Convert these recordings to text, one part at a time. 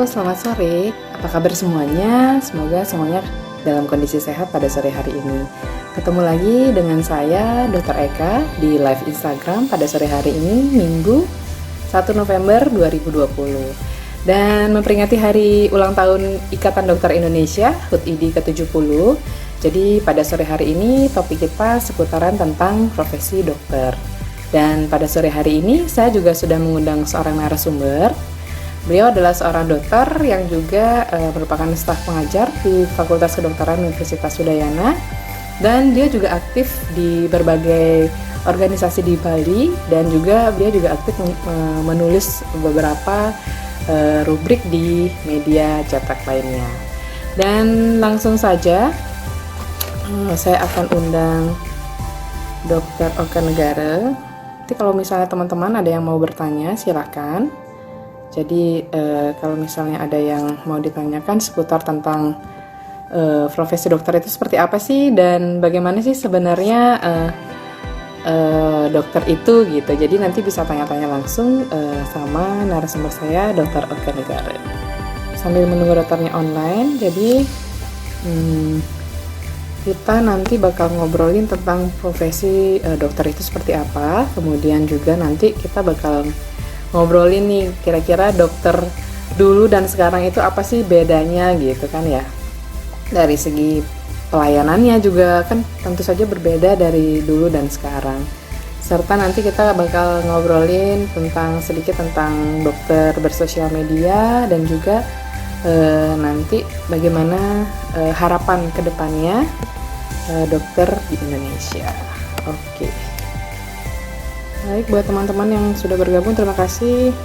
selamat sore. Apa kabar semuanya? Semoga semuanya dalam kondisi sehat pada sore hari ini. Ketemu lagi dengan saya, Dr. Eka, di live Instagram pada sore hari ini, Minggu 1 November 2020. Dan memperingati hari ulang tahun Ikatan Dokter Indonesia, HUT IDI ke-70. Jadi pada sore hari ini topik kita seputaran tentang profesi dokter. Dan pada sore hari ini saya juga sudah mengundang seorang narasumber. Beliau adalah seorang dokter yang juga merupakan staf pengajar di Fakultas Kedokteran Universitas Udayana, dan dia juga aktif di berbagai organisasi di Bali, dan juga beliau juga aktif menulis beberapa rubrik di media cetak lainnya. Dan langsung saja saya akan undang Dr. Oka Negara. Nanti kalau misalnya teman-teman ada yang mau bertanya, silakan. Jadi kalau misalnya ada yang mau ditanyakan seputar tentang profesi dokter itu seperti apa sih, dan bagaimana sih sebenarnya dokter itu gitu. Jadi nanti bisa tanya-tanya langsung sama narasumber saya, Dr. Oka Negara. Sambil menunggu dokternya online, jadi kita nanti bakal ngobrolin tentang profesi dokter itu seperti apa. Kemudian juga nanti kita bakal ngobrolin nih kira-kira dokter dulu dan sekarang itu apa sih bedanya gitu kan ya. Dari segi pelayanannya juga kan tentu saja berbeda dari dulu dan sekarang. Serta nanti kita bakal ngobrolin sedikit tentang dokter bersosial media, dan juga nanti bagaimana harapan kedepannya dokter di Indonesia. Oke. Baik, buat teman-teman yang sudah bergabung, terima kasih.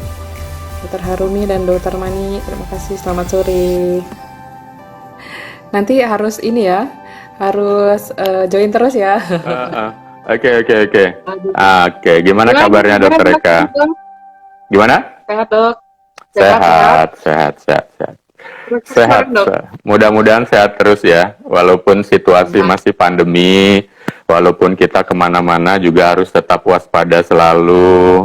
Dr. Harumi dan Dr. Mani, terima kasih. Selamat sore. Nanti harus harus join terus ya. Oke. Oke, gimana kabarnya Dokter Eka? Gimana? Sehat, Dok. Sehat. Mudah-mudahan sehat terus ya, walaupun situasi masih pandemi. Walaupun kita kemana-mana juga harus tetap waspada selalu.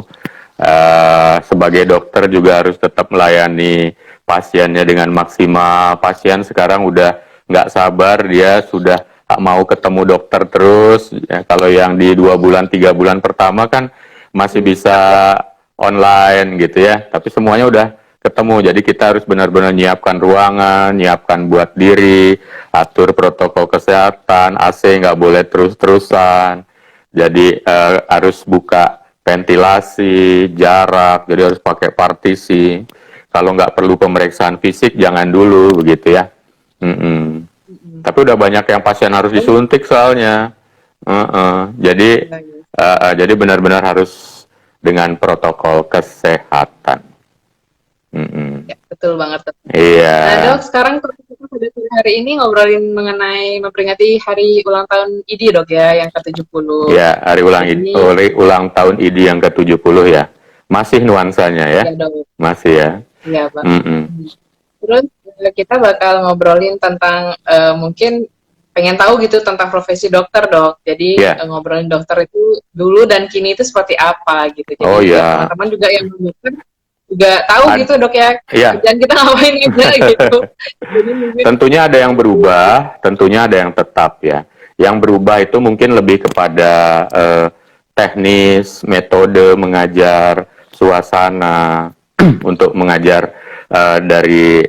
Sebagai dokter juga harus tetap melayani pasiennya dengan maksimal. Pasien sekarang udah nggak sabar, dia sudah mau ketemu dokter terus. Ya, kalau yang di 2 bulan, 3 bulan pertama kan masih bisa online gitu ya. Tapi semuanya udah ketemu, jadi kita harus benar-benar nyiapkan ruangan, nyiapkan buat diri, atur protokol kesehatan, AC nggak boleh terus-terusan, jadi harus buka ventilasi, jarak, jadi harus pakai partisi. Kalau nggak perlu pemeriksaan fisik, jangan dulu, begitu ya. Tapi udah banyak yang pasien harus disuntik soalnya. Jadi benar-benar harus dengan protokol kesehatan. Ya, betul banget. Iya. Nah, Dok, sekarang kita pada hari ini ngobrolin mengenai memperingati hari ulang tahun IDI, Dok, ya, yang ke-70. Ya, hari ulang tahun IDI yang ke-70 ya. Masih nuansanya ya? Ya, Dok. Masih ya? Iya, Pak. Terus kita bakal ngobrolin tentang mungkin pengen tahu gitu tentang profesi dokter, Dok. Jadi ngobrolin dokter itu dulu dan kini itu seperti apa gitu. Jadi teman-teman juga yang dokter juga tahu gitu, Dok, ya. Dan kita ngapain aja gitu. Jadi mungkin tentunya ada yang berubah, tentunya ada yang tetap ya. Yang berubah itu mungkin lebih kepada teknis, metode mengajar, suasana untuk mengajar dari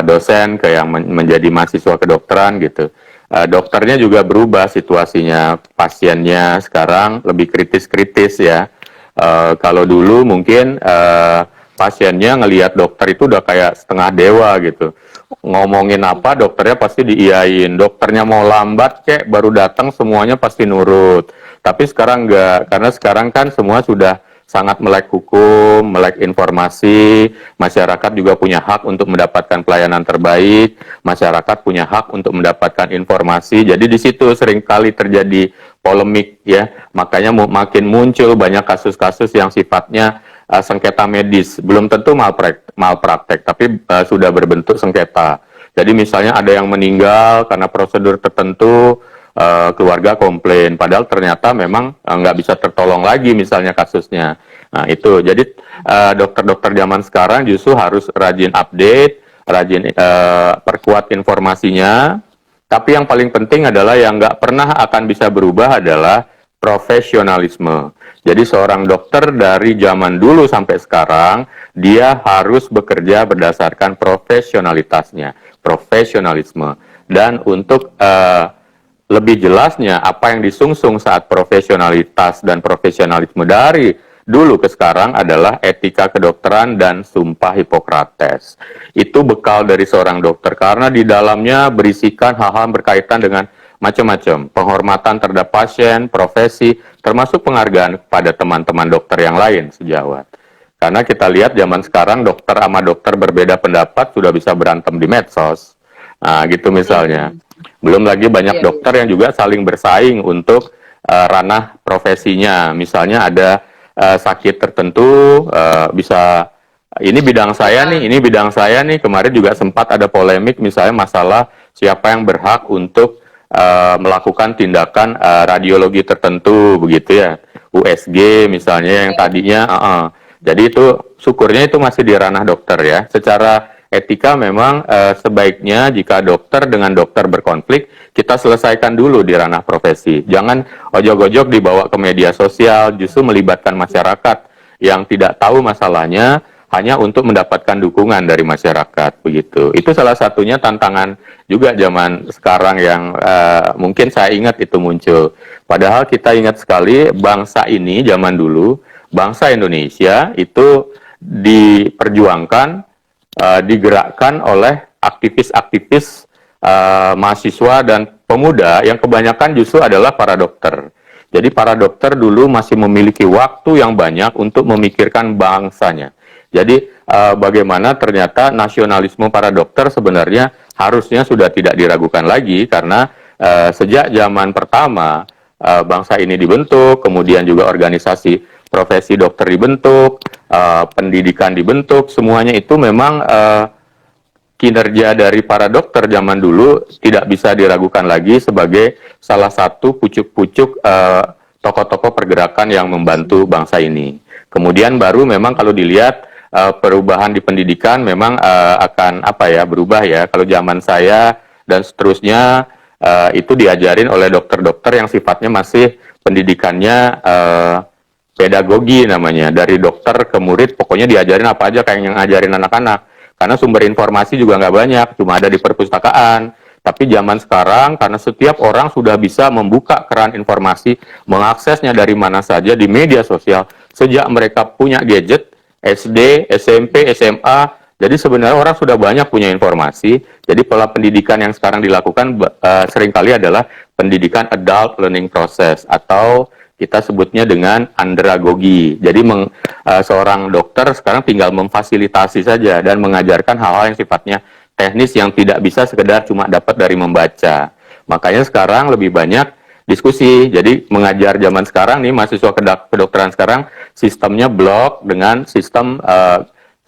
dosen ke yang menjadi mahasiswa kedokteran gitu. Dokternya juga berubah situasinya, pasiennya sekarang lebih kritis-kritis ya. Kalau dulu mungkin pasiennya ngelihat dokter itu udah kayak setengah dewa gitu. Ngomongin apa dokternya pasti diiyain. Dokternya mau lambat kek baru datang semuanya pasti nurut. Tapi sekarang enggak, karena sekarang kan semua sudah sangat melek hukum, melek informasi. Masyarakat juga punya hak untuk mendapatkan pelayanan terbaik. Masyarakat punya hak untuk mendapatkan informasi. Jadi di situ seringkali terjadi polemik ya. Makanya makin muncul banyak kasus-kasus yang sifatnya sengketa medis. Belum tentu malpraktek, tapi sudah berbentuk sengketa. Jadi misalnya ada yang meninggal karena prosedur tertentu, keluarga komplain, padahal ternyata memang nggak bisa tertolong lagi misalnya kasusnya. Nah, itu. Jadi dokter-dokter zaman sekarang justru harus rajin update, rajin perkuat informasinya. Tapi yang paling penting adalah yang nggak pernah akan bisa berubah adalah profesionalisme. Jadi seorang dokter dari zaman dulu sampai sekarang, dia harus bekerja berdasarkan profesionalitasnya, profesionalisme. Dan untuk lebih jelasnya apa yang disungsung saat profesionalitas dan profesionalisme dari dulu ke sekarang adalah etika kedokteran dan sumpah Hipokrates. Itu bekal dari seorang dokter karena di dalamnya berisikan hal-hal berkaitan dengan macam-macam, penghormatan terhadap pasien, profesi, termasuk penghargaan kepada teman-teman dokter yang lain sejawat. Karena kita lihat zaman sekarang dokter sama dokter berbeda pendapat sudah bisa berantem di medsos. Nah, gitu misalnya. Belum lagi banyak dokter yang juga saling bersaing untuk ranah profesinya. Misalnya ada sakit tertentu, bisa ini bidang saya nih, ini bidang saya nih. Kemarin juga sempat ada polemik misalnya masalah siapa yang berhak untuk melakukan tindakan radiologi tertentu begitu ya. USG misalnya yang tadinya jadi itu syukurnya itu masih di ranah dokter ya. Secara etika memang sebaiknya jika dokter dengan dokter berkonflik, kita selesaikan dulu di ranah profesi. Jangan ojok-ojok dibawa ke media sosial, justru melibatkan masyarakat yang tidak tahu masalahnya hanya untuk mendapatkan dukungan dari masyarakat begitu. Itu salah satunya tantangan juga zaman sekarang yang mungkin saya ingat itu muncul. Padahal kita ingat sekali bangsa ini zaman dulu, bangsa Indonesia itu diperjuangkan, digerakkan oleh aktivis-aktivis mahasiswa dan pemuda yang kebanyakan justru adalah para dokter. Jadi para dokter dulu masih memiliki waktu yang banyak untuk memikirkan bangsanya. Jadi bagaimana ternyata nasionalisme para dokter sebenarnya harusnya sudah tidak diragukan lagi karena sejak zaman pertama bangsa ini dibentuk, kemudian juga organisasi profesi dokter dibentuk, pendidikan dibentuk, semuanya itu memang kinerja dari para dokter zaman dulu tidak bisa diragukan lagi sebagai salah satu pucuk-pucuk tokoh-tokoh pergerakan yang membantu bangsa ini. Kemudian baru memang kalau dilihat perubahan di pendidikan memang akan berubah ya. Kalau zaman saya dan seterusnya itu diajarin oleh dokter-dokter yang sifatnya masih pendidikannya pedagogi namanya, dari dokter ke murid pokoknya diajarin apa aja kayak yang ngajarin anak-anak. Karena sumber informasi juga nggak banyak, cuma ada di perpustakaan. Tapi zaman sekarang, karena setiap orang sudah bisa membuka keran informasi, mengaksesnya dari mana saja di media sosial, sejak mereka punya gadget, SD, SMP, SMA, jadi sebenarnya orang sudah banyak punya informasi. Jadi pola pendidikan yang sekarang dilakukan seringkali adalah pendidikan adult learning process, atau kita sebutnya dengan andragogi. Jadi seorang dokter sekarang tinggal memfasilitasi saja dan mengajarkan hal-hal yang sifatnya teknis yang tidak bisa sekedar cuma dapat dari membaca. Makanya sekarang lebih banyak diskusi. Jadi mengajar zaman sekarang nih, mahasiswa kedokteran sekarang sistemnya blok dengan sistem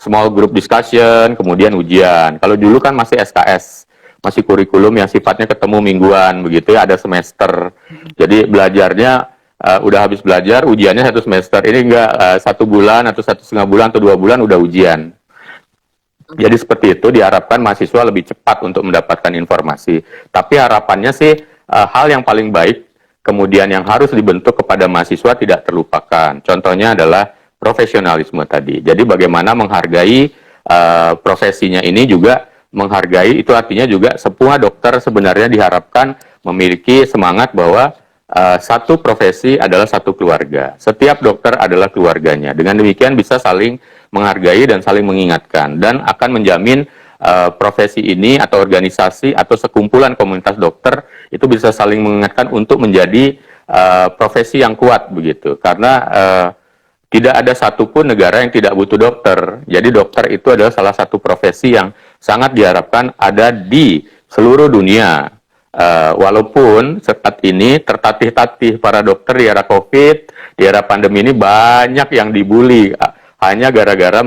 small group discussion, kemudian ujian. Kalau dulu kan masih SKS, masih kurikulum yang sifatnya ketemu mingguan begitu ya, ada semester. Jadi belajarnya udah habis belajar, ujiannya 1 semester. Ini enggak 1 bulan atau 1,5 bulan atau 2 bulan udah ujian. Jadi seperti itu diharapkan mahasiswa lebih cepat untuk mendapatkan informasi. Tapi harapannya sih hal yang paling baik kemudian yang harus dibentuk kepada mahasiswa tidak terlupakan. Contohnya adalah profesionalisme tadi. Jadi bagaimana menghargai profesinya ini juga menghargai, itu artinya juga semua dokter sebenarnya diharapkan memiliki semangat bahwa satu profesi adalah satu keluarga. Setiap dokter adalah keluarganya. Dengan demikian bisa saling menghargai dan saling mengingatkan, dan akan menjamin profesi ini atau organisasi atau sekumpulan komunitas dokter itu bisa saling mengingatkan untuk menjadi profesi yang kuat begitu. Karena tidak ada satupun negara yang tidak butuh dokter. Jadi dokter itu adalah salah satu profesi yang sangat diharapkan ada di seluruh dunia. Walaupun saat ini tertatih-tatih para dokter di era COVID, di era pandemi ini banyak yang dibully hanya gara-gara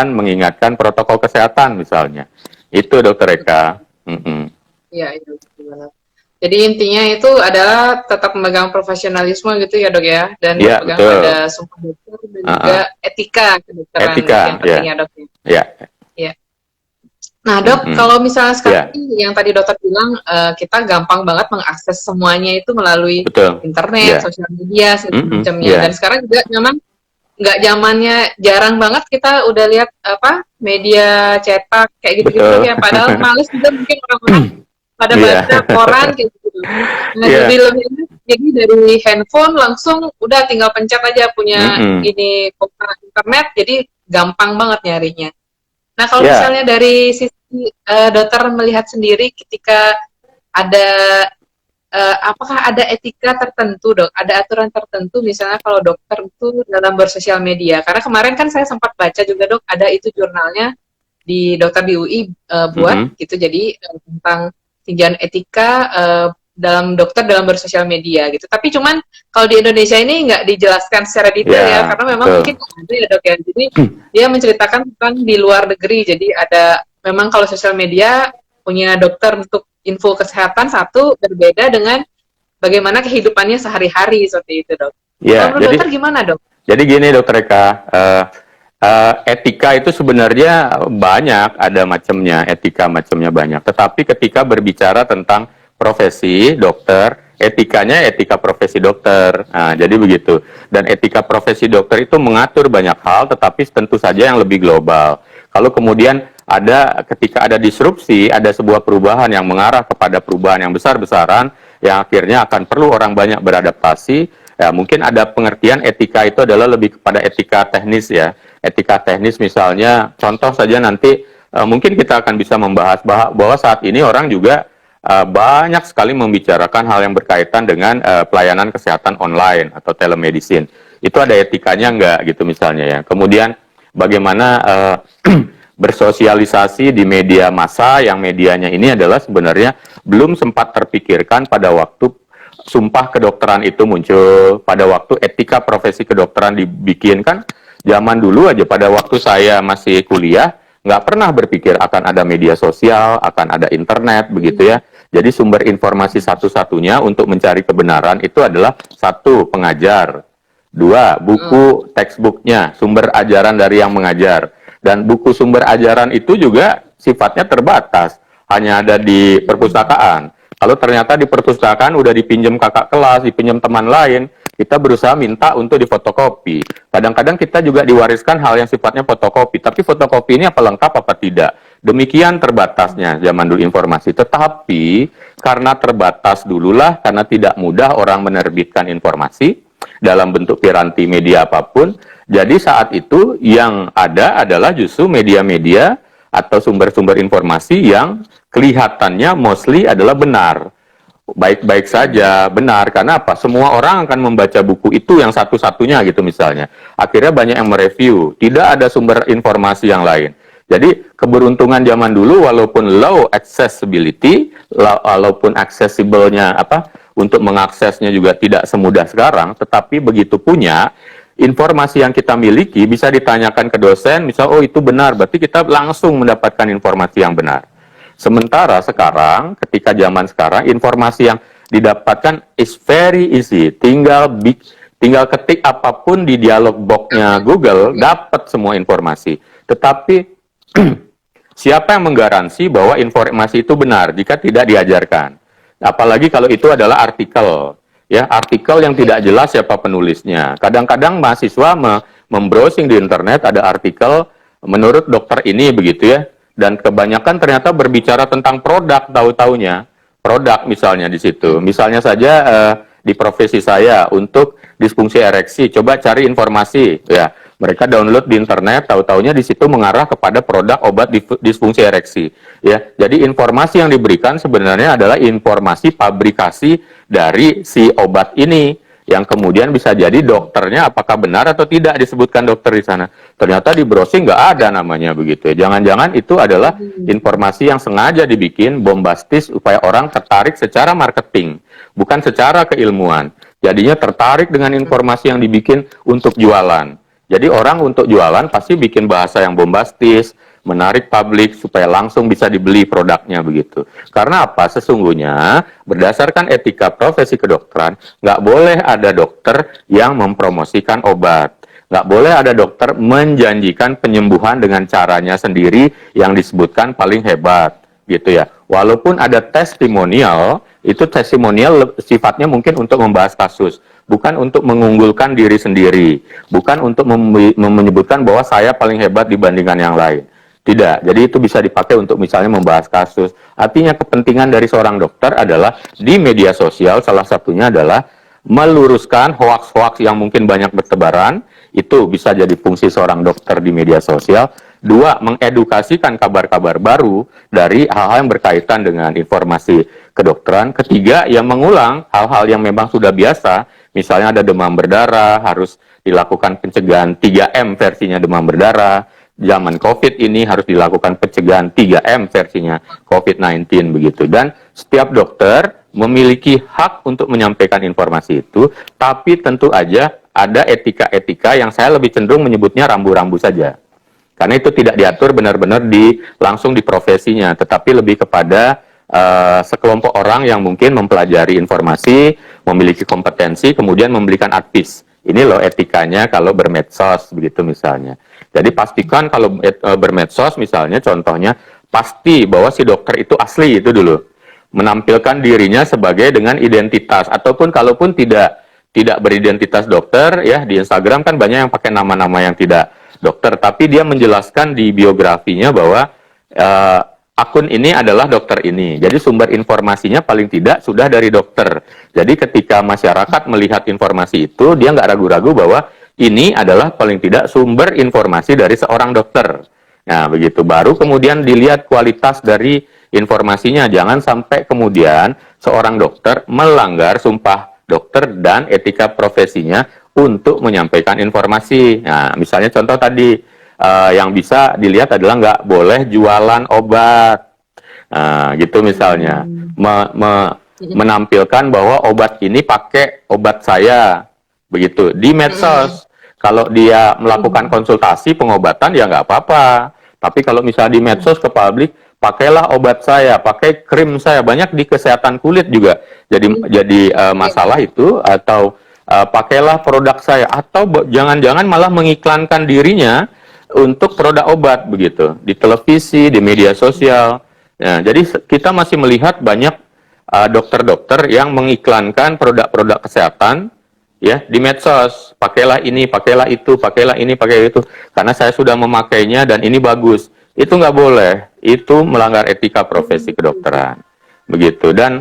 mengingatkan protokol kesehatan misalnya. Itu Dokter Eka. Iya, itu gimana? Jadi intinya itu adalah tetap memegang profesionalisme gitu ya dok ya, dan Ya, berpegang pada betul. sumpah dokter dan juga Uh-uh. etika kedokteran gitu yang Etika, penting ya. ya dok. Ya. Ya. Nah dok, Mm-mm. kalau misalnya sekarang Ya, yang tadi dokter bilang kita gampang banget mengakses semuanya itu melalui betul. internet, Ya. sosial media, segala Mm-mm. macamnya. Dan Ya. sekarang juga memang nggak zamannya, jarang banget kita udah lihat apa media cetak kayak gitu-gitu dok Betul. ya. Padahal males juga mungkin orang-orang pada Iya. baca koran kayak gitu. Nah Iya. jadi dari handphone langsung udah tinggal pencet aja punya Mm-mm. ini kuota internet, jadi gampang banget nyarinya. Nah kalau Ya. misalnya dari sisi dokter melihat sendiri ketika ada apakah ada etika tertentu dok? Ada aturan tertentu misalnya kalau dokter itu dalam bersosial media? Karena kemarin kan saya sempat baca juga dok, ada itu jurnalnya di dokter di UI buat Mm-mm. gitu, jadi tentang tinjauan etika dalam dokter dalam bersosial media gitu. Tapi cuman kalau di Indonesia ini nggak dijelaskan secara detail ya, Ya, karena memang mungkin betul. ada ya dok ya. Jadi dia menceritakan tentang di luar negeri. Jadi ada memang kalau sosial media punya dokter untuk info kesehatan satu berbeda dengan bagaimana kehidupannya sehari-hari seperti itu dok. Kalau Ya, menurut dokter gimana dok? jadi gini Dokter Eka, etika itu sebenarnya banyak, ada macamnya, etika macamnya banyak. Tetapi ketika berbicara tentang profesi dokter, etikanya etika profesi dokter. Nah, jadi begitu. Dan etika profesi dokter itu mengatur banyak hal, tetapi tentu saja yang lebih global. Kalau kemudian ketika ada disrupsi, ada sebuah perubahan yang mengarah kepada perubahan yang besar-besaran, yang akhirnya akan perlu orang banyak beradaptasi, ya mungkin ada pengertian etika itu adalah lebih kepada etika teknis ya. Etika teknis misalnya, contoh saja nanti mungkin kita akan bisa membahas bahwa saat ini orang juga banyak sekali membicarakan hal yang berkaitan dengan pelayanan kesehatan online atau telemedicine. Itu ada etikanya enggak gitu misalnya ya. Kemudian bagaimana bersosialisasi di media massa yang medianya ini adalah sebenarnya belum sempat terpikirkan pada waktu sumpah kedokteran itu muncul, pada waktu etika profesi kedokteran dibikin kan. Zaman dulu aja pada waktu saya masih kuliah nggak pernah berpikir akan ada media sosial, akan ada internet begitu ya. Jadi sumber informasi satu-satunya untuk mencari kebenaran itu adalah satu, pengajar. Dua, buku textbooknya, sumber ajaran dari yang mengajar. Dan buku sumber ajaran itu juga sifatnya terbatas, hanya ada di perpustakaan. Kalau ternyata di perpustakaan udah dipinjam kakak kelas, dipinjam teman lain, kita berusaha minta untuk difotokopi. Kadang-kadang kita juga diwariskan hal yang sifatnya fotokopi, tapi fotokopi ini apa lengkap apa tidak. Demikian terbatasnya zaman dulu informasi. Tetapi karena terbatas dululah, karena tidak mudah orang menerbitkan informasi dalam bentuk piranti media apapun, jadi saat itu yang ada adalah justru media-media atau sumber-sumber informasi yang kelihatannya mostly adalah benar. Baik-baik saja, benar. Karena apa? Semua orang akan membaca buku itu yang satu-satunya gitu misalnya. Akhirnya banyak yang mereview. Tidak ada sumber informasi yang lain. Jadi keberuntungan zaman dulu walaupun low accessibility, walaupun accessible-nya untuk mengaksesnya juga tidak semudah sekarang, tetapi begitu punya informasi yang kita miliki bisa ditanyakan ke dosen, misal oh itu benar, berarti kita langsung mendapatkan informasi yang benar. Sementara sekarang, ketika zaman sekarang, informasi yang didapatkan is very easy. Tinggal ketik apapun di dialog box-nya Google, dapat semua informasi. Tetapi siapa yang menggaransi bahwa informasi itu benar jika tidak diajarkan? Apalagi kalau itu adalah artikel. Ya, artikel yang tidak jelas siapa penulisnya. Kadang-kadang mahasiswa membrowsing di internet ada artikel menurut dokter ini begitu ya. Dan kebanyakan ternyata berbicara tentang produk tahu-taunya. Produk misalnya di situ. Misalnya saja di profesi saya untuk disfungsi ereksi, coba cari informasi ya. Mereka download di internet, tahu-taunya di situ mengarah kepada produk obat disfungsi ereksi. Ya, jadi informasi yang diberikan sebenarnya adalah informasi pabrikasi dari si obat ini, yang kemudian bisa jadi dokternya apakah benar atau tidak disebutkan dokter di sana. Ternyata di browsing nggak ada namanya begitu ya. Jangan-jangan itu adalah informasi yang sengaja dibikin bombastis supaya orang tertarik secara marketing, bukan secara keilmuan. Jadinya tertarik dengan informasi yang dibikin untuk jualan. Jadi orang untuk jualan pasti bikin bahasa yang bombastis, menarik publik supaya langsung bisa dibeli produknya begitu. Karena apa? Sesungguhnya berdasarkan etika profesi kedokteran, nggak boleh ada dokter yang mempromosikan obat. Nggak boleh ada dokter menjanjikan penyembuhan dengan caranya sendiri yang disebutkan paling hebat, gitu ya. Walaupun ada testimonial, itu testimonial sifatnya mungkin untuk membahas kasus, bukan untuk mengunggulkan diri sendiri, bukan untuk menyebutkan bahwa saya paling hebat dibandingkan yang lain. Tidak, jadi itu bisa dipakai untuk misalnya membahas kasus. Artinya kepentingan dari seorang dokter adalah di media sosial, salah satunya adalah meluruskan hoaks-hoaks yang mungkin banyak bertebaran, itu bisa jadi fungsi seorang dokter di media sosial. Dua, mengedukasikan kabar-kabar baru dari hal-hal yang berkaitan dengan informasi kedokteran. Ketiga, yang mengulang hal-hal yang memang sudah biasa, misalnya ada demam berdarah, harus dilakukan pencegahan 3M versinya demam berdarah. Zaman COVID ini harus dilakukan pencegahan 3M versinya COVID-19 begitu. Dan setiap dokter memiliki hak untuk menyampaikan informasi itu, tapi tentu aja ada etika-etika yang saya lebih cenderung menyebutnya rambu-rambu saja. Karena itu tidak diatur benar-benar langsung di profesinya, tetapi lebih kepada sekelompok orang yang mungkin mempelajari informasi, memiliki kompetensi, kemudian memberikan advice. Ini loh etikanya kalau bermedsos, begitu misalnya. Jadi pastikan kalau bermedsos misalnya, contohnya, pasti bahwa si dokter itu asli itu dulu. Menampilkan dirinya sebagai dengan identitas, ataupun kalaupun tidak beridentitas dokter, ya di Instagram kan banyak yang pakai nama-nama yang tidak dokter, tapi dia menjelaskan di biografinya bahwa akun ini adalah dokter ini. Jadi sumber informasinya paling tidak sudah dari dokter. Jadi ketika masyarakat melihat informasi itu, dia nggak ragu-ragu bahwa ini adalah paling tidak sumber informasi dari seorang dokter. Nah, begitu. Baru kemudian dilihat kualitas dari informasinya. Jangan sampai kemudian seorang dokter melanggar sumpah dokter dan etika profesinya untuk menyampaikan informasi. Nah, misalnya contoh tadi, yang bisa dilihat adalah nggak boleh jualan obat. Gitu misalnya. Menampilkan bahwa obat ini pakai obat saya. Begitu. Di medsos, kalau dia melakukan konsultasi pengobatan ya nggak apa-apa. Tapi kalau misalnya di medsos ke publik, pakailah obat saya, pakai krim saya. Banyak di kesehatan kulit juga jadi masalah itu, atau pakailah produk saya, atau jangan-jangan malah mengiklankan dirinya untuk produk obat begitu di televisi, di media sosial. Nah, jadi kita masih melihat banyak dokter-dokter yang mengiklankan produk-produk kesehatan ya di medsos. Pakailah ini, pakailah itu, pakailah ini, pakai itu, karena saya sudah memakainya dan ini bagus. Itu nggak boleh. Itu melanggar etika profesi kedokteran. Begitu. Dan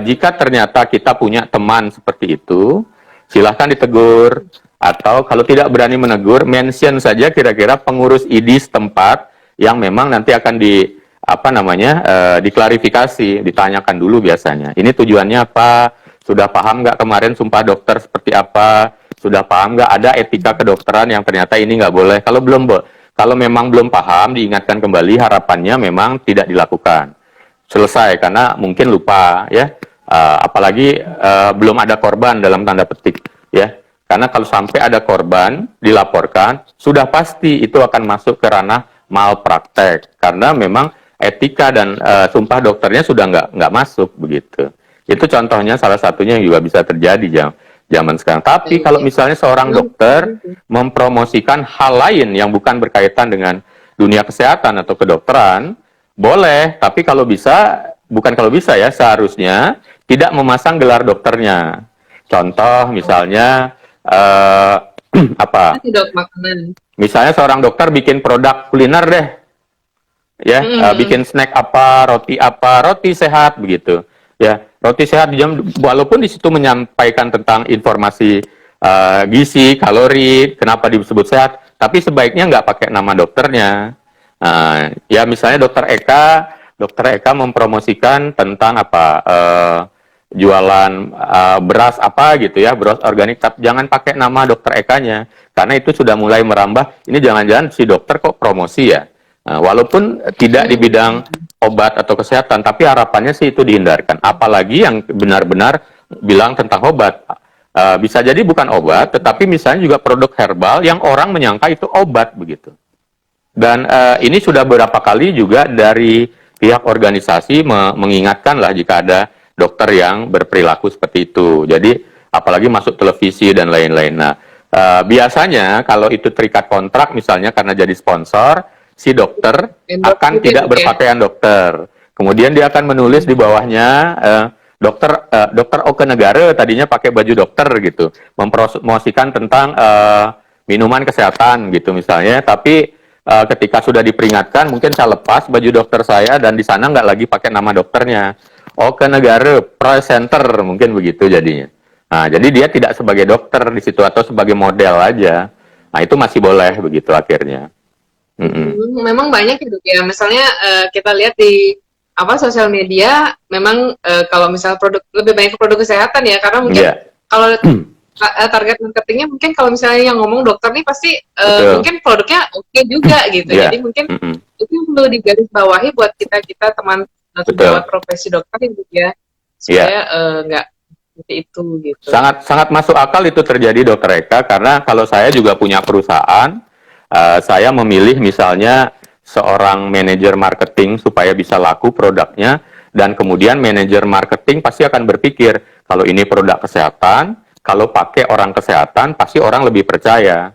jika ternyata kita punya teman seperti itu, silahkan ditegur. Atau kalau tidak berani menegur, mention saja kira-kira pengurus ID setempat yang memang nanti akan diklarifikasi, ditanyakan dulu biasanya. Ini tujuannya apa? Sudah paham nggak kemarin sumpah dokter seperti apa? Sudah paham nggak ada etika kedokteran yang ternyata ini nggak boleh? Kalau memang belum paham, diingatkan kembali, harapannya memang tidak dilakukan. Selesai, karena mungkin lupa ya. Apalagi belum ada korban dalam tanda petik ya. Karena kalau sampai ada korban dilaporkan, sudah pasti itu akan masuk ke ranah malpraktek. Karena memang etika dan sumpah dokternya sudah nggak masuk begitu. Itu contohnya salah satunya yang juga bisa terjadi zaman sekarang. Tapi kalau misalnya seorang dokter mempromosikan hal lain yang bukan berkaitan dengan dunia kesehatan atau kedokteran, boleh. Tapi bukan kalau bisa ya, seharusnya tidak memasang gelar dokternya. Contoh misalnya misalnya seorang dokter bikin produk kuliner deh, ya, bikin snack roti sehat begitu, ya, roti sehat walaupun di situ menyampaikan tentang informasi gizi, kalori, kenapa disebut sehat, tapi sebaiknya nggak pakai nama dokternya. Ya misalnya Dokter Eka mempromosikan tentang jualan beras gitu ya, beras organik, tapi jangan pakai nama Dokter Ekanya, karena itu sudah mulai merambah, ini jangan-jangan si dokter kok promosi ya. Walaupun tidak di bidang obat atau kesehatan, tapi harapannya sih itu dihindarkan. Apalagi yang benar-benar bilang tentang obat. Bisa jadi bukan obat, tetapi misalnya juga produk herbal yang orang menyangka itu obat begitu. Dan ini sudah beberapa kali juga dari pihak organisasi mengingatkan lah jika ada dokter yang berperilaku seperti itu. Jadi apalagi masuk televisi dan lain-lain. Nah, biasanya kalau itu terikat kontrak misalnya karena jadi sponsor, si dokter akan tidak berpakaian dokter. Kemudian dia akan menulis di bawahnya dokter Oke Negara tadinya pakai baju dokter gitu, mempromosikan tentang minuman kesehatan gitu misalnya, tapi ketika sudah diperingatkan mungkin saya lepas baju dokter saya dan di sana nggak lagi pakai nama dokternya. Oke Negara Pro Center mungkin begitu jadinya. Nah, jadi dia tidak sebagai dokter di situ atau sebagai model aja. Nah, itu masih boleh begitu akhirnya. Memang banyak gitu ya. Misalnya kita lihat di sosial media, memang kalau misalnya produk lebih banyak ke produk kesehatan ya, karena mungkin kalau target marketingnya mungkin kalau misalnya yang ngomong dokter nih pasti mungkin produknya oke juga gitu. Jadi mungkin itu yang perlu digarisbawahi buat kita teman sejawat profesi dokter gitu ya, supaya nggak seperti itu gitu. Sangat masuk akal itu terjadi Dokter Eka, karena kalau saya juga punya perusahaan, saya memilih misalnya seorang manajer marketing supaya bisa laku produknya, dan kemudian manajer marketing pasti akan berpikir kalau ini produk kesehatan, kalau pakai orang kesehatan pasti orang lebih percaya.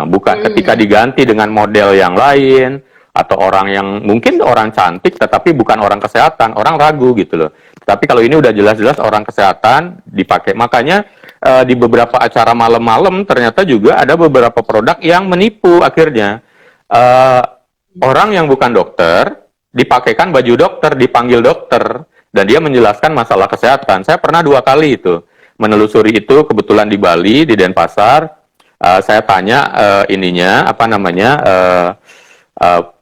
Bukan ketika diganti dengan model yang lain atau orang yang mungkin orang cantik tetapi bukan orang kesehatan, orang ragu gitu loh. Tapi kalau ini udah jelas-jelas orang kesehatan dipakai, makanya di beberapa acara malam-malam ternyata juga ada beberapa produk yang menipu akhirnya. Orang yang bukan dokter dipakaikan baju dokter, dipanggil dokter, dan dia menjelaskan masalah kesehatan. Saya pernah 2 kali itu menelusuri itu, kebetulan di Bali, di Denpasar. Saya tanya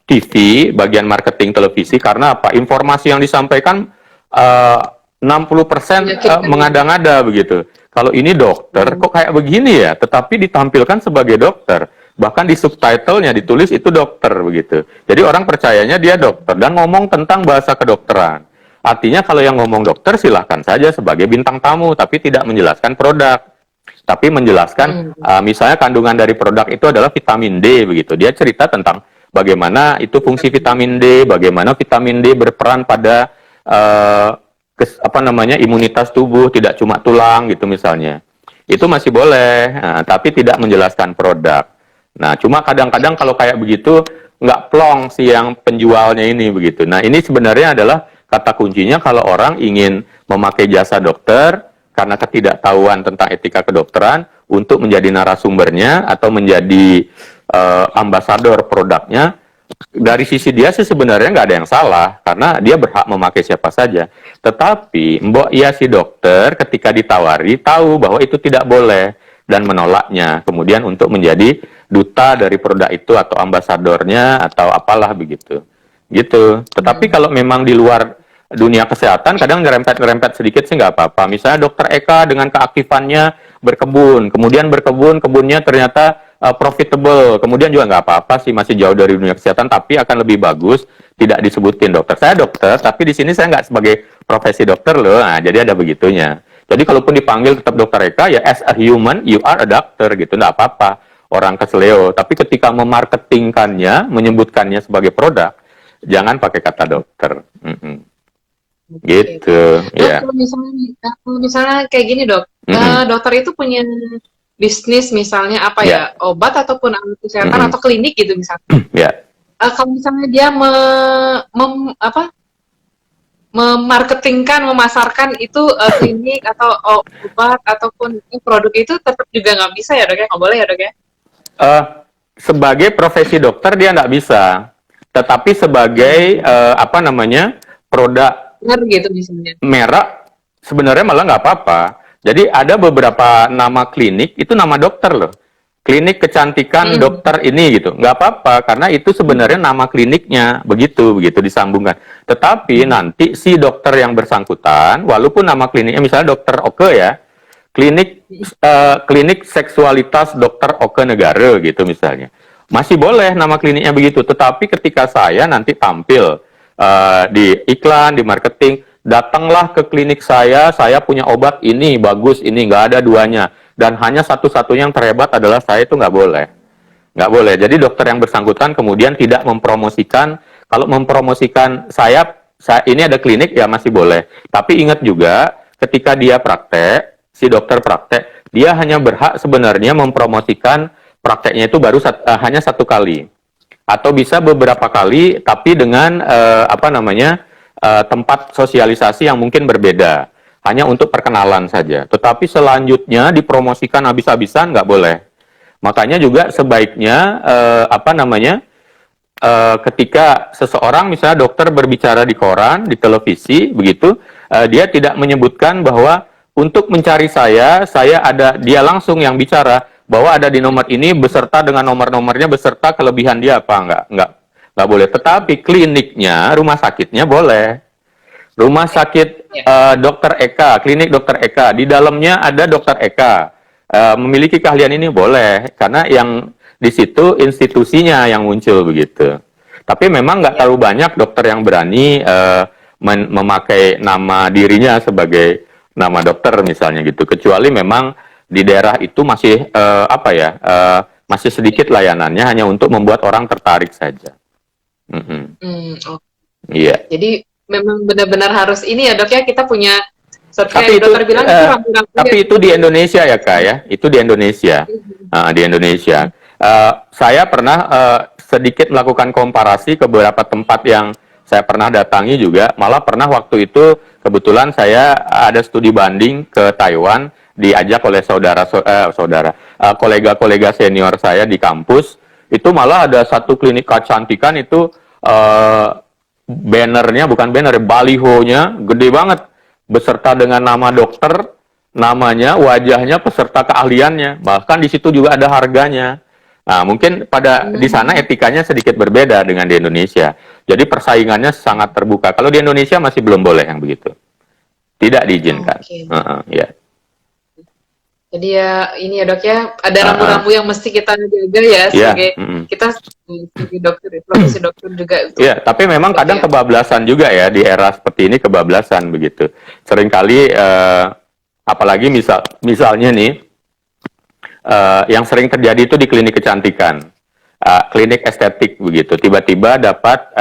TV, bagian marketing televisi, karena apa? Informasi yang disampaikan 60% mengada-ngada begitu. Kalau ini dokter, kok kayak begini ya? Tetapi ditampilkan sebagai dokter. Bahkan di subtitlenya ditulis itu dokter begitu. Jadi orang percayanya dia dokter dan ngomong tentang bahasa kedokteran. Artinya kalau yang ngomong dokter silahkan saja sebagai bintang tamu, tapi tidak menjelaskan produk. Tapi menjelaskan misalnya kandungan dari produk itu adalah vitamin D begitu. Dia cerita tentang bagaimana itu fungsi vitamin D, bagaimana vitamin D berperan pada imunitas tubuh, tidak cuma tulang gitu misalnya. Itu masih boleh, tapi tidak menjelaskan produk. Nah, cuma kadang-kadang kalau kayak begitu nggak plong si yang penjualnya ini begitu. Nah, ini sebenarnya adalah kata kuncinya kalau orang ingin memakai jasa dokter karena ketidaktahuan tentang etika kedokteran untuk menjadi narasumbernya atau menjadi ambasador produknya. Dari sisi dia sih sebenarnya nggak ada yang salah karena dia berhak memakai siapa saja. Tetapi mbok ia si dokter ketika ditawari tahu bahwa itu tidak boleh dan menolaknya. Kemudian untuk menjadi duta dari produk itu atau ambasadornya atau apalah begitu. Gitu. Tetapi kalau memang di luar dunia kesehatan kadang ngerempet sedikit sih nggak apa-apa. Misalnya Dokter Eka dengan keaktifannya berkebun, kemudian kebunnya ternyata profitable, kemudian juga nggak apa-apa sih, masih jauh dari dunia kesehatan, tapi akan lebih bagus tidak disebutin dokter. Saya dokter, tapi di sini saya nggak sebagai profesi dokter loh. Nah, jadi ada begitunya. Jadi kalaupun dipanggil tetap Dokter Eka, ya as a human, you are a doctor gitu, nggak apa-apa. Orang keseleo. Tapi ketika memarketingkannya, menyebutkannya sebagai produk, jangan pakai kata dokter. Gitu. Ya. Kalau misalnya kayak gini dok, dokter itu punya bisnis misalnya apa ya, obat ataupun alat kesehatan atau klinik gitu misalnya. Kalau misalnya dia memarketingkan, memasarkan itu klinik atau obat ataupun produk itu tetap juga nggak bisa ya dok ya, nggak boleh ya dok ya? Sebagai profesi dokter dia nggak bisa, tetapi sebagai produk gitu misalnya. Merek sebenarnya malah nggak apa-apa. Jadi ada beberapa nama klinik itu nama dokter loh. Klinik kecantikan dokter ini gitu. Nggak apa-apa karena itu sebenarnya nama kliniknya begitu disambungkan. Tetapi nanti si dokter yang bersangkutan walaupun nama kliniknya misalnya Dokter Oke ya. Klinik seksualitas Dokter Oke Negara gitu misalnya. Masih boleh nama kliniknya begitu. Tetapi ketika saya nanti tampil di iklan, di marketing, datanglah ke klinik saya punya obat ini, bagus, ini, nggak ada duanya. Dan hanya satu-satunya yang terhebat adalah saya, itu nggak boleh. Nggak boleh. Jadi dokter yang bersangkutan kemudian tidak mempromosikan, kalau mempromosikan saya ini ada klinik ya masih boleh. Tapi ingat juga ketika dia praktek, si dokter praktek, dia hanya berhak sebenarnya mempromosikan prakteknya itu baru hanya satu kali. Atau bisa beberapa kali, tapi dengan tempat sosialisasi yang mungkin berbeda. Hanya untuk perkenalan saja. Tetapi selanjutnya dipromosikan habis-habisan nggak boleh. Makanya juga sebaiknya ketika seseorang misalnya dokter berbicara di koran, di televisi, begitu, dia tidak menyebutkan bahwa untuk mencari dia langsung yang bicara bahwa ada di nomor ini beserta dengan nomor-nomornya beserta kelebihan dia apa nggak boleh. Tetapi kliniknya, rumah sakitnya boleh. Rumah sakit Dokter Eka, klinik Dokter Eka, di dalamnya ada Dokter Eka. Memiliki keahlian ini boleh, karena yang di situ institusinya yang muncul begitu. Tapi memang nggak terlalu banyak dokter yang berani memakai nama dirinya sebagai nama dokter misalnya gitu. Kecuali memang di daerah itu masih masih sedikit layanannya hanya untuk membuat orang tertarik saja. Iya. Jadi memang benar-benar harus ini ya dok ya, kita punya. Tapi itu, itu di Indonesia ya Kak ya, itu di Indonesia. Di Indonesia. Saya pernah sedikit melakukan komparasi ke beberapa tempat yang saya pernah datangi juga. Malah pernah waktu itu kebetulan saya ada studi banding ke Taiwan, diajak oleh kolega-kolega senior saya di kampus. Itu malah ada satu klinik kecantikan itu bannernya, bukan banner, balihonya gede banget. Beserta dengan nama dokter, namanya, wajahnya, peserta keahliannya. Bahkan di situ juga ada harganya. Nah, mungkin di sana etikanya sedikit berbeda dengan di Indonesia. Jadi persaingannya sangat terbuka. Kalau di Indonesia masih belum boleh yang begitu. Tidak diizinkan. Ya. Jadi ya ini ya dok ya, ada rambu-rambu yang mesti kita jaga ya sebagai kita sebagai dokter, profesi dokter juga. Iya, tapi memang kadang kebablasan juga ya di era seperti ini, kebablasan begitu. Seringkali apalagi misalnya nih yang sering terjadi itu di klinik kecantikan, klinik estetik begitu. Tiba-tiba dapat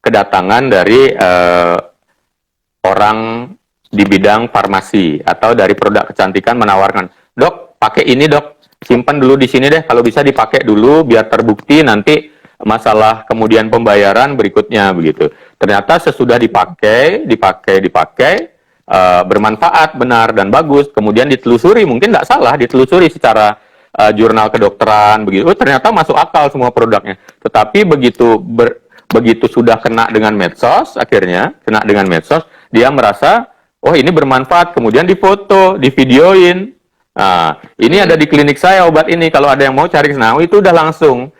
kedatangan dari orang di bidang farmasi atau dari produk kecantikan menawarkan, dok pakai ini dok, simpan dulu di sini deh, kalau bisa dipakai dulu biar terbukti nanti masalah kemudian pembayaran berikutnya begitu. Ternyata sesudah dipakai bermanfaat benar dan bagus, kemudian ditelusuri, mungkin tidak salah, ditelusuri secara jurnal kedokteran begitu, ternyata masuk akal semua produknya. Tetapi begitu sudah kena dengan medsos, akhirnya kena dengan medsos, dia merasa oh ini bermanfaat, kemudian difoto, divideoin. Nah, ini ada di klinik saya obat ini, kalau ada yang mau cari ke sana, itu udah langsung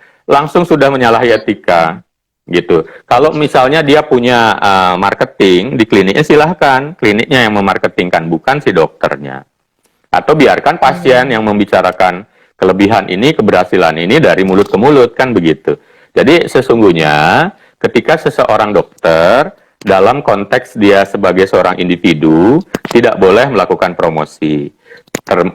sudah menyalahi etika, gitu. Kalau misalnya dia punya marketing di kliniknya, silahkan kliniknya yang memarketingkan, bukan si dokternya. Atau biarkan pasien yang membicarakan kelebihan ini, keberhasilan ini dari mulut ke mulut, kan begitu. Jadi sesungguhnya ketika seseorang dokter dalam konteks dia sebagai seorang individu tidak boleh melakukan promosi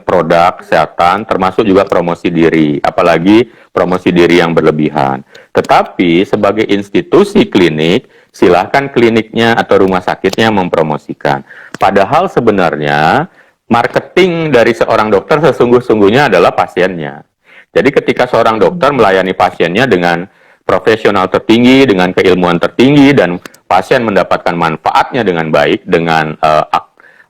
produk kesehatan, termasuk juga promosi diri, apalagi promosi diri yang berlebihan. Tetapi sebagai institusi klinik, silahkan kliniknya atau rumah sakitnya mempromosikan. Padahal sebenarnya marketing dari seorang dokter sesungguh-sungguhnya adalah pasiennya. Jadi ketika seorang dokter melayani pasiennya dengan profesional tertinggi, dengan keilmuan tertinggi, dan pasien mendapatkan manfaatnya dengan baik, dengan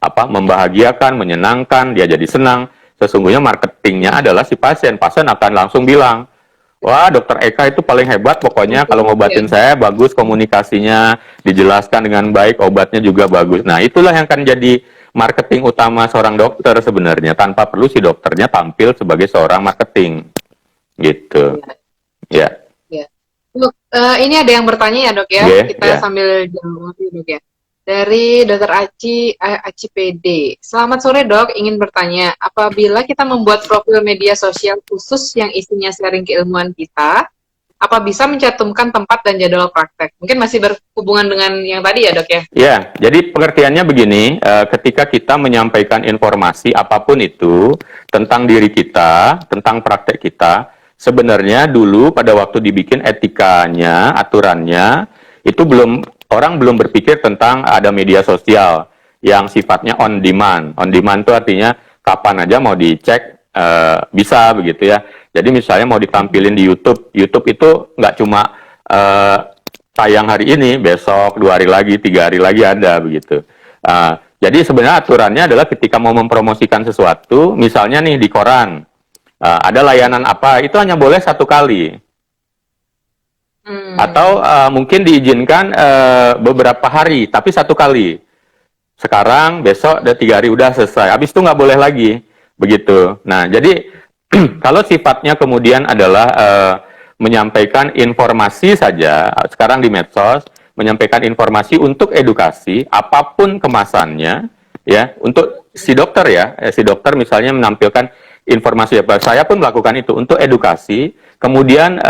membahagiakan, menyenangkan, dia jadi senang. Sesungguhnya marketingnya adalah si pasien. Pasien akan langsung bilang, wah dokter Eka itu paling hebat, pokoknya kalau ngobatin saya bagus komunikasinya, dijelaskan dengan baik, obatnya juga bagus. Nah itulah yang akan jadi marketing utama seorang dokter sebenarnya, tanpa perlu si dokternya tampil sebagai seorang marketing. Gitu. Ya. Ini ada yang bertanya ya dok ya, kita sambil jawab ya dok ya. Dari Dr. Aci PD. Selamat sore dok, ingin bertanya, apabila kita membuat profil media sosial khusus yang isinya sharing keilmuan kita, apa bisa mencantumkan tempat dan jadwal praktek? Mungkin masih berhubungan dengan yang tadi ya dok ya? Ya, jadi pengertiannya begini, ketika kita menyampaikan informasi apapun itu tentang diri kita, tentang praktek kita, sebenarnya dulu pada waktu dibikin etikanya, aturannya, itu orang belum berpikir tentang ada media sosial yang sifatnya on demand. On demand itu artinya kapan aja mau dicek bisa begitu ya. Jadi misalnya mau ditampilin di YouTube, YouTube itu nggak cuma tayang hari ini, besok, 2 hari lagi, 3 hari lagi ada begitu. Jadi sebenarnya aturannya adalah ketika mau mempromosikan sesuatu, misalnya nih di koran, ada layanan apa, itu hanya boleh 1 kali. Atau mungkin diizinkan beberapa hari, tapi 1 kali. Sekarang, besok, ada 3 hari, udah selesai. Habis itu nggak boleh lagi. Begitu. Nah, jadi kalau sifatnya kemudian adalah menyampaikan informasi saja, sekarang di medsos, menyampaikan informasi untuk edukasi, apapun kemasannya, ya, untuk si dokter ya, si dokter misalnya menampilkan informasi apa, saya pun melakukan itu untuk edukasi, kemudian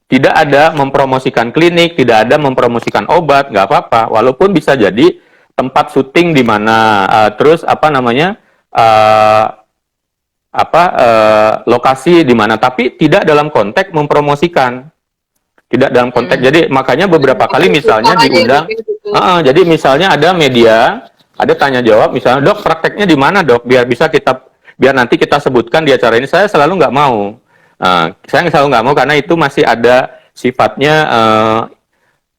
tidak ada mempromosikan klinik, tidak ada mempromosikan obat, nggak apa-apa, walaupun bisa jadi tempat syuting di mana, terus apa namanya, lokasi di mana, tapi tidak dalam konteks mempromosikan, tidak dalam konteks. Jadi makanya beberapa kali misalnya diundang, jadi misalnya ada media, ada tanya jawab, misalnya dok prakteknya di mana dok, biar nanti kita sebutkan di acara ini. Saya selalu nggak mau, karena itu masih ada sifatnya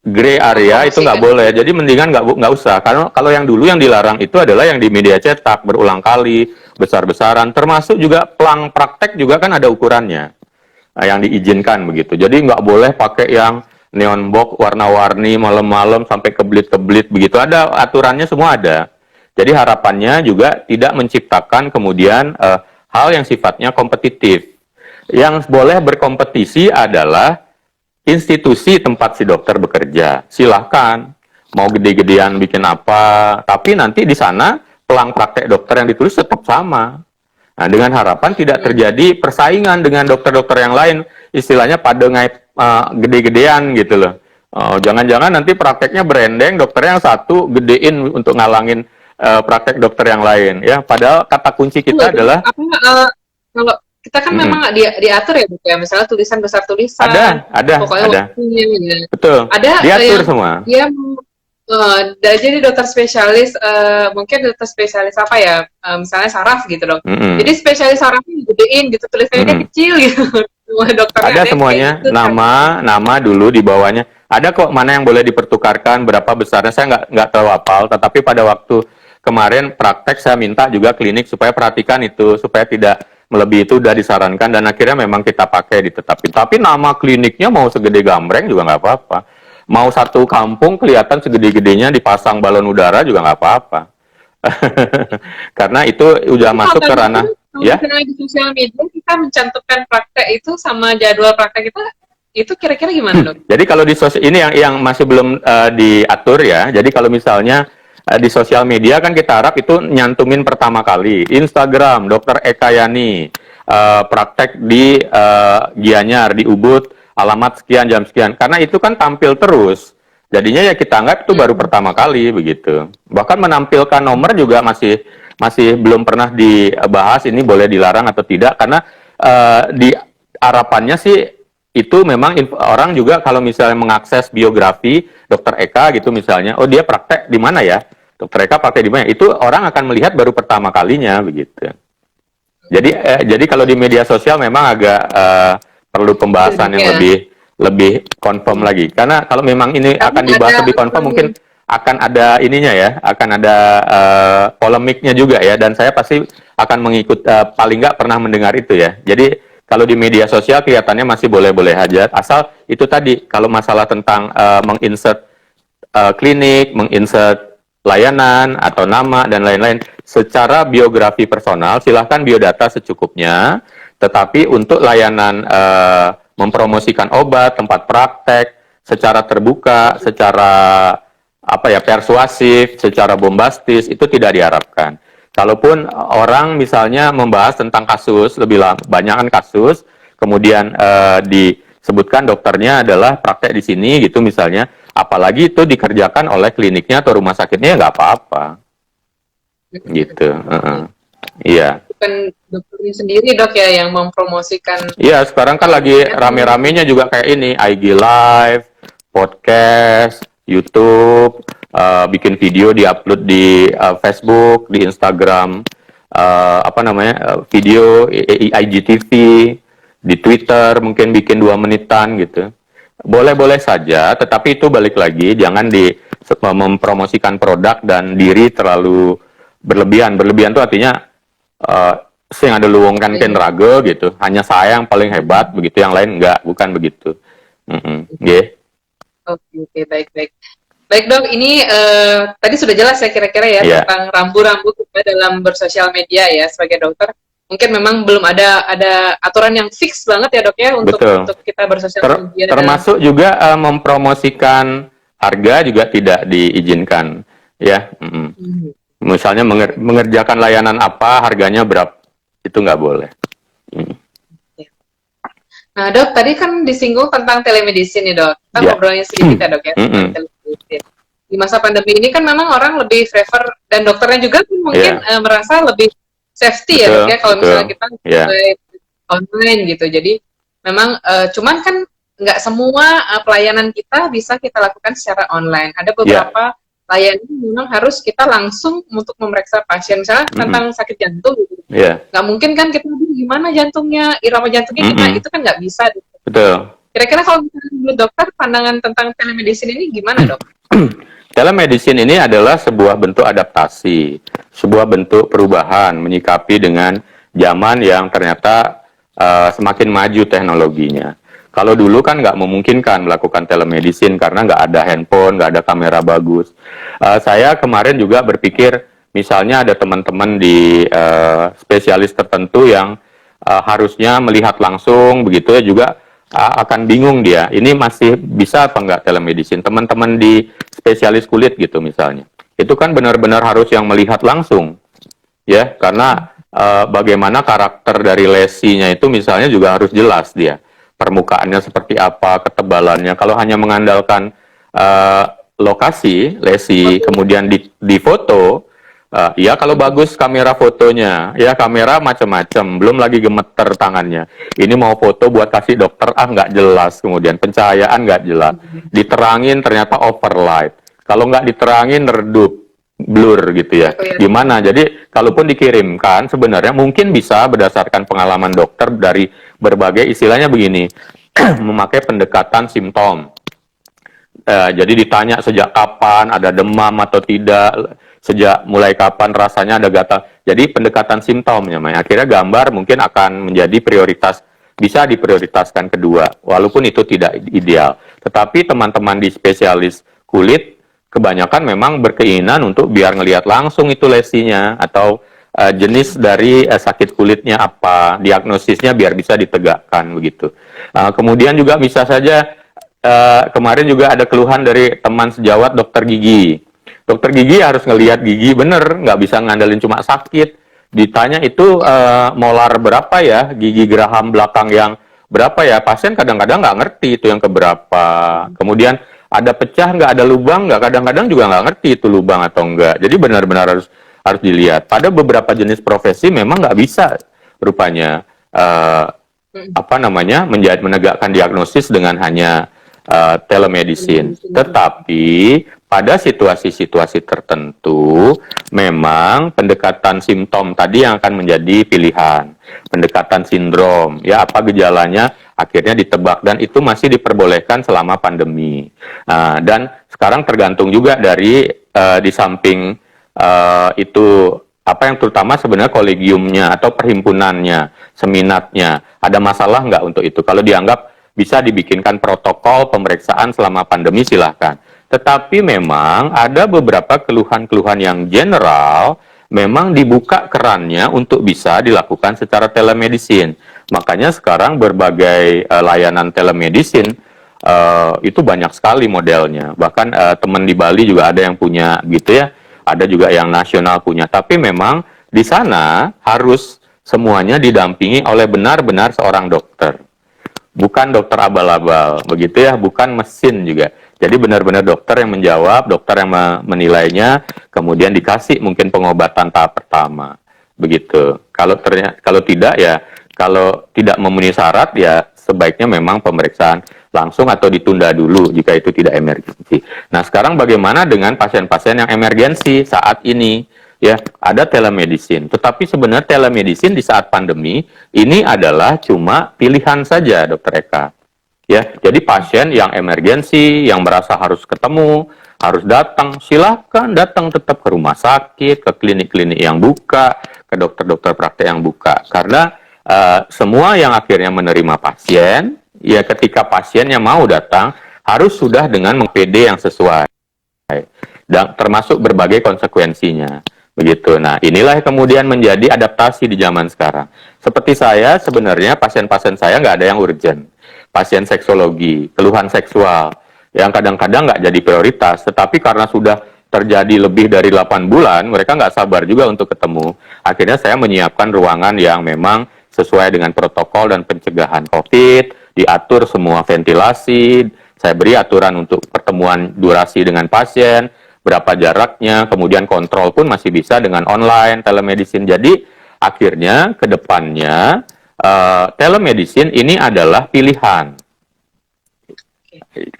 gray area, itu nggak boleh. Jadi mendingan nggak usah. Karena kalau yang dulu yang dilarang itu adalah yang di media cetak berulang kali, besar-besaran, termasuk juga pelang praktek juga kan ada ukurannya yang diizinkan begitu. Jadi nggak boleh pakai yang neon box warna-warni malam-malam sampai kebelit-kebelit begitu. Ada aturannya, semua ada. Jadi harapannya juga tidak menciptakan kemudian hal yang sifatnya kompetitif. Yang boleh berkompetisi adalah institusi tempat si dokter bekerja. Silahkan, mau gede-gedean bikin apa, tapi nanti di sana pelang praktek dokter yang ditulis tetap sama. Nah, dengan harapan tidak terjadi persaingan dengan dokter-dokter yang lain, istilahnya pada gede-gedean gitu loh. Jangan-jangan nanti prakteknya branding, dokter yang satu gedein untuk ngalangin praktek dokter yang lain. Ya, padahal kata kunci kita adalah kalau kita kan memang diatur ya, Bu, ya, misalnya tulisan besar tulisan. Ada. Pokoknya waktunya, ya. Betul. Ada diatur semua. Dia jadi dokter spesialis, mungkin dokter spesialis apa ya, misalnya saraf gitu dok. Jadi spesialis sarafnya digedein gitu, tulisannya kecil gitu. Dokternya ada semuanya, gitu, nama dulu di bawahnya. Ada kok mana yang boleh dipertukarkan, berapa besarnya, saya nggak terlalu hafal. Tetapi pada waktu kemarin praktek saya minta juga klinik supaya perhatikan itu, supaya tidak melebihi itu, udah disarankan, dan akhirnya memang kita pakai ditetapin. Tapi nama kliniknya mau segede gambreng juga nggak apa-apa. Mau satu kampung kelihatan segede-gedenya dipasang balon udara juga nggak apa-apa. Karena itu udah masuk ke ranah. Ya? Di sosial media kita mencantumkan praktek itu sama jadwal praktek kita, itu kira-kira gimana dok? Jadi kalau di sosial ini yang masih belum diatur ya. Jadi kalau misalnya di sosial media kan kita harap itu nyantumin pertama kali. Instagram, Dr. Eka Yani, praktek di Gianyar, di Ubud, alamat sekian, jam sekian. Karena itu kan tampil terus. Jadinya ya kita anggap itu baru pertama kali begitu. Bahkan menampilkan nomor juga masih belum pernah dibahas ini boleh dilarang atau tidak. Karena di harapannya sih itu memang orang juga kalau misalnya mengakses biografi Dr. Eka gitu misalnya, oh dia praktek di mana ya? Dr. Eka praktek di mana? Itu orang akan melihat baru pertama kalinya begitu. Jadi kalau di media sosial memang agak perlu pembahasan yang lebih confirm lagi. Karena kalau memang ini akan dibahas lebih confirm, mungkin akan ada ininya ya, akan ada polemiknya juga ya. Dan saya pasti akan mengikut, paling nggak pernah mendengar itu ya. Jadi kalau di media sosial kelihatannya masih boleh-boleh aja, asal itu tadi kalau masalah tentang menginsert klinik, menginsert layanan atau nama dan lain-lain secara biografi personal, silahkan biodata secukupnya. Tetapi untuk layanan mempromosikan obat, tempat praktek secara terbuka, secara persuasif, secara bombastis, itu tidak diharapkan. Kalaupun orang misalnya membahas tentang kasus, lebih banyak kan kasus, kemudian disebutkan dokternya adalah praktek di sini gitu misalnya, apalagi itu dikerjakan oleh kliniknya atau rumah sakitnya, ya nggak apa-apa. Gitu. Iya. bukan dokternya sendiri dok ya yang mempromosikan. Iya, sekarang kan lagi rame-ramenya juga kayak ini, IG Live, podcast, YouTube, bikin video diupload di Facebook, di Instagram, video IGTV, di Twitter mungkin bikin 2 menitan gitu. Boleh-boleh saja, tetapi itu balik lagi, jangan mempromosikan produk dan diri terlalu berlebihan. Berlebihan itu artinya sing ada luwungkan ken raga gitu. Hanya saya yang paling hebat begitu, yang lain enggak, bukan begitu. Yeah. Oke, baik. Baik dok, ini tadi sudah jelas ya kira-kira ya tentang rambu-rambu kita dalam bersosial media ya sebagai dokter. Mungkin memang belum ada aturan yang fix banget ya dok ya untuk kita bersosial media. Termasuk juga mempromosikan harga juga tidak diizinkan ya. Misalnya mengerjakan layanan apa, harganya berapa, itu nggak boleh. Nah dok, tadi kan disinggung tentang telemedicine nih dok. Kita ngobrolnya sedikit ya dok ya tentang telemedicine. Di masa pandemi ini kan memang orang lebih prefer, dan dokternya juga mungkin merasa lebih safety ya dok ya kalau misalnya kita online gitu. Jadi memang cuman kan nggak semua pelayanan kita bisa kita lakukan secara online. Ada beberapa layanan memang harus kita langsung untuk memeriksa pasien, misalnya tentang sakit jantung gitu. Nggak mungkin kan kita gimana jantungnya, irama jantungnya kita itu kan nggak bisa. Betul. Kira-kira kalau misalnya dokter pandangan tentang telemedicine ini gimana dok? Telemedicine ini adalah sebuah bentuk adaptasi, sebuah bentuk perubahan menyikapi dengan zaman yang ternyata semakin maju teknologinya. Kalau dulu kan nggak memungkinkan melakukan telemedicine karena nggak ada handphone, nggak ada kamera bagus. Saya kemarin juga berpikir, misalnya ada teman-teman di spesialis tertentu yang harusnya melihat langsung, begitu ya juga akan bingung dia, ini masih bisa apa nggak telemedicine. Teman-teman di spesialis kulit gitu misalnya, itu kan benar-benar harus yang melihat langsung, ya, karena bagaimana karakter dari lesinya itu misalnya juga harus jelas dia, permukaannya seperti apa, ketebalannya. Kalau hanya mengandalkan lokasi lesi, kemudian di foto, ya kalau bagus kamera fotonya, ya kamera macam-macam, belum lagi gemeter tangannya. Ini mau foto buat kasih dokter, nggak jelas, kemudian pencahayaan nggak jelas, diterangin ternyata overlight, kalau nggak diterangin redup, blur gitu ya. Gimana? Jadi kalaupun dikirimkan, sebenarnya mungkin bisa berdasarkan pengalaman dokter dari berbagai, istilahnya begini, memakai pendekatan simptom. Jadi ditanya sejak kapan, ada demam atau tidak, sejak mulai kapan rasanya ada gatal. Jadi pendekatan simptom namanya. Akhirnya gambar mungkin akan menjadi prioritas, bisa diprioritaskan kedua, walaupun itu tidak ideal. Tetapi teman-teman di spesialis kulit kebanyakan memang berkeinginan untuk biar ngelihat langsung itu lesinya, atau jenis dari sakit kulitnya apa, diagnosisnya biar bisa ditegakkan begitu. Kemudian juga bisa saja kemarin juga ada keluhan dari teman sejawat dokter gigi. Dokter gigi harus ngelihat gigi bener, nggak bisa ngandelin cuma sakit. Ditanya itu molar berapa ya, gigi geraham belakang yang berapa ya, pasien kadang-kadang nggak ngerti itu yang keberapa. Kemudian ada pecah nggak, ada lubang nggak, kadang-kadang juga nggak ngerti itu lubang atau enggak. Jadi benar-benar harus dilihat. Pada beberapa jenis profesi memang nggak bisa rupanya menegakkan diagnosis dengan hanya telemedicine. Tetapi pada situasi-situasi tertentu memang pendekatan simptom tadi yang akan menjadi pilihan. Pendekatan sindrom, ya apa gejalanya akhirnya ditebak, dan itu masih diperbolehkan selama pandemi. Dan sekarang tergantung juga dari di samping itu apa yang terutama sebenarnya kolegiumnya atau perhimpunannya, seminatnya, ada masalah nggak untuk itu. Kalau dianggap bisa dibikinkan protokol pemeriksaan selama pandemi, silahkan. Tetapi memang ada beberapa keluhan-keluhan yang general, memang dibuka kerannya untuk bisa dilakukan secara telemedicine. Makanya sekarang berbagai layanan telemedicine itu banyak sekali modelnya. Bahkan teman di Bali juga ada yang punya gitu ya, ada juga yang nasional punya. Tapi memang di sana harus semuanya didampingi oleh benar-benar seorang dokter. Bukan dokter abal-abal, begitu ya, bukan mesin juga. Jadi benar-benar dokter yang menjawab, dokter yang menilainya, kemudian dikasih mungkin pengobatan tahap pertama, begitu. Kalau tidak ya, kalau tidak memenuhi syarat ya sebaiknya memang pemeriksaan langsung atau ditunda dulu jika itu tidak emergensi. Nah, sekarang bagaimana dengan pasien-pasien yang emergensi saat ini? Ya, ada telemedicine. Tetapi sebenarnya telemedicine di saat pandemi ini adalah cuma pilihan saja, Dokter Eka. Ya, jadi pasien yang emergensi, yang merasa harus ketemu, harus datang, silakan datang tetap ke rumah sakit, ke klinik-klinik yang buka, ke dokter-dokter praktek yang buka. Karena semua yang akhirnya menerima pasien, ya ketika pasiennya mau datang, harus sudah dengan PD yang sesuai, dan termasuk berbagai konsekuensinya. Begitu. Nah, inilah yang kemudian menjadi adaptasi di zaman sekarang. Seperti saya, sebenarnya pasien-pasien saya nggak ada yang urgent. Pasien seksologi, keluhan seksual, yang kadang-kadang nggak jadi prioritas, tetapi karena sudah terjadi lebih dari 8 bulan, mereka nggak sabar juga untuk ketemu. Akhirnya saya menyiapkan ruangan yang memang sesuai dengan protokol dan pencegahan COVID, diatur semua ventilasi, saya beri aturan untuk pertemuan durasi dengan pasien, berapa jaraknya, kemudian kontrol pun masih bisa dengan online, telemedicine. Jadi akhirnya ke depannya telemedicine ini adalah pilihan.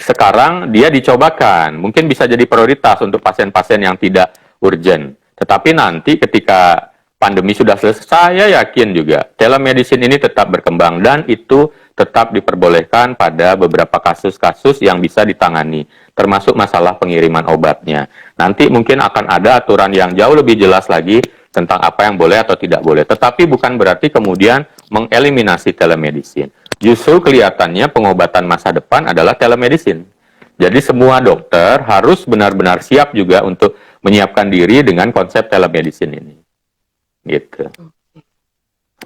Sekarang dia dicobakan, mungkin bisa jadi prioritas untuk pasien-pasien yang tidak urgent. Tetapi nanti ketika pandemi sudah selesai, saya yakin juga telemedicine ini tetap berkembang dan itu tetap diperbolehkan pada beberapa kasus-kasus yang bisa ditangani, termasuk masalah pengiriman obatnya. Nanti mungkin akan ada aturan yang jauh lebih jelas lagi tentang apa yang boleh atau tidak boleh. Tetapi bukan berarti kemudian mengeliminasi telemedicine. Justru kelihatannya pengobatan masa depan adalah telemedicine. Jadi semua dokter harus benar-benar siap juga untuk menyiapkan diri dengan konsep telemedicine ini. Gitu.